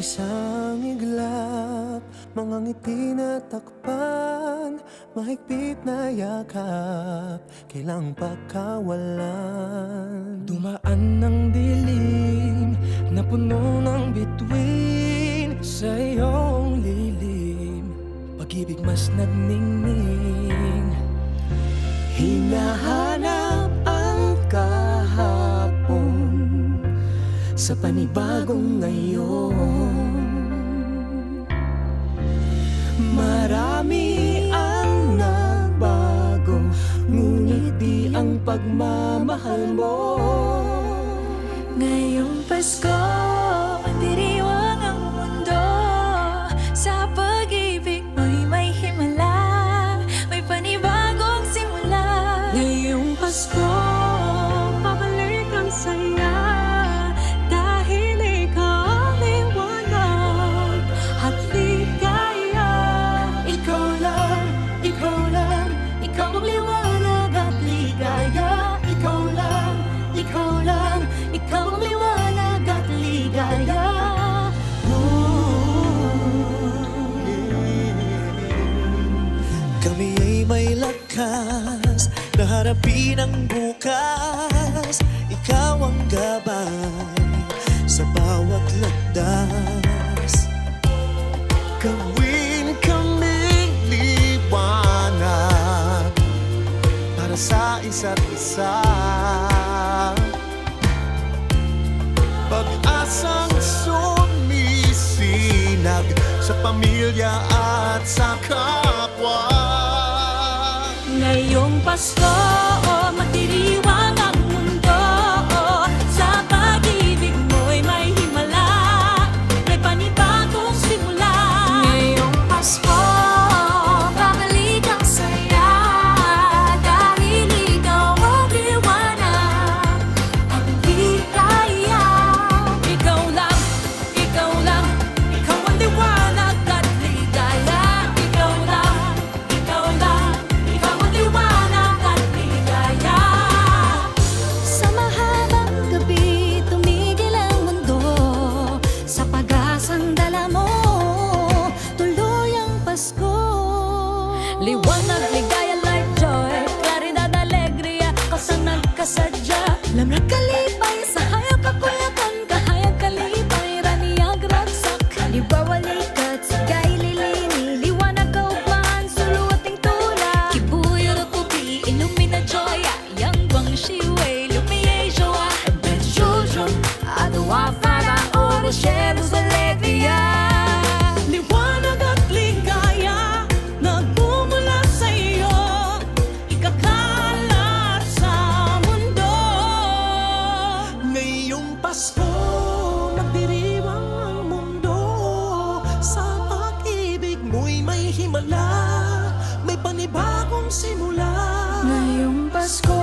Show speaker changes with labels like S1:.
S1: Isang iglap, mga ngiti na takpan, mahigpit na yakap, kailang pagkawalan. Dumaan ng dilim na puno ng bituin, sa iyong lilim, pag-ibig mas nagningning. Hinahanap ang kahapon sa panibagong ngayon. Marami ang nagbago, ngunit di ang pagmamahal mo.
S2: Ngayong Pasko, diriwang ang mundo. Sa pag-ibig mo'y may himala, may panibagong simula.
S3: Ngayong Pasko, babalik ang saya, dahil ikaw ang liwanag at ligaya.
S2: Ikaw lang, ikaw lang, ikaw ang liwanag at ligaya. Ikaw lang, ikaw lang, ikaw ang liwanag at ligaya.
S1: Kami ay may lakas na harapin ang bukas. Ikaw ang gabay sa bawat landas. Gawin kaming liwanag para sa isa't isa. Pag-asang sumisinag sa pamilya at sa kapwa.
S2: Ngayong Pasko, magdiriwang ang mundo. Sa pag-ibig mo'y may himala, may panibagong simula. Ngayong Pasko, babalik ang saya, dahil ikaw ang liwanag at ligaya. Ikaw lang, ikaw lang, ikaw ang liwanag at ligaya. Ikaw lang, ikaw lang, ikaw ang liwanag at ligaya. Sa mahabang gabi, tumigil ang mundo. Sa pag-asang dala mo, tuloy ang Pasko. Liwanag, ligaya, light, joy, claridad, alegria, kasanag, kasadya. Lamrak, kalipay, sa hayag, kakuyakan, kahayag, kalipay, raniyag, ragsak, kalibawa, likat, sigay, lilini, liwanag, kaugmaan, suluating tula. Kibuyo, rukupi, illumina, joya, yang bang shiway, lumiye, joa, ebet, jojo, adawa, fara, oro, sheros, alegria.
S3: Liwanag at ligaya, nagmumula sa iyo, ikakalat sa mundo.
S1: Ngayong Pasko, magdiriwang ang mundo. Sa pag-ibig mo'y may himala, may panibagong simula.
S2: Ngayong Pasko,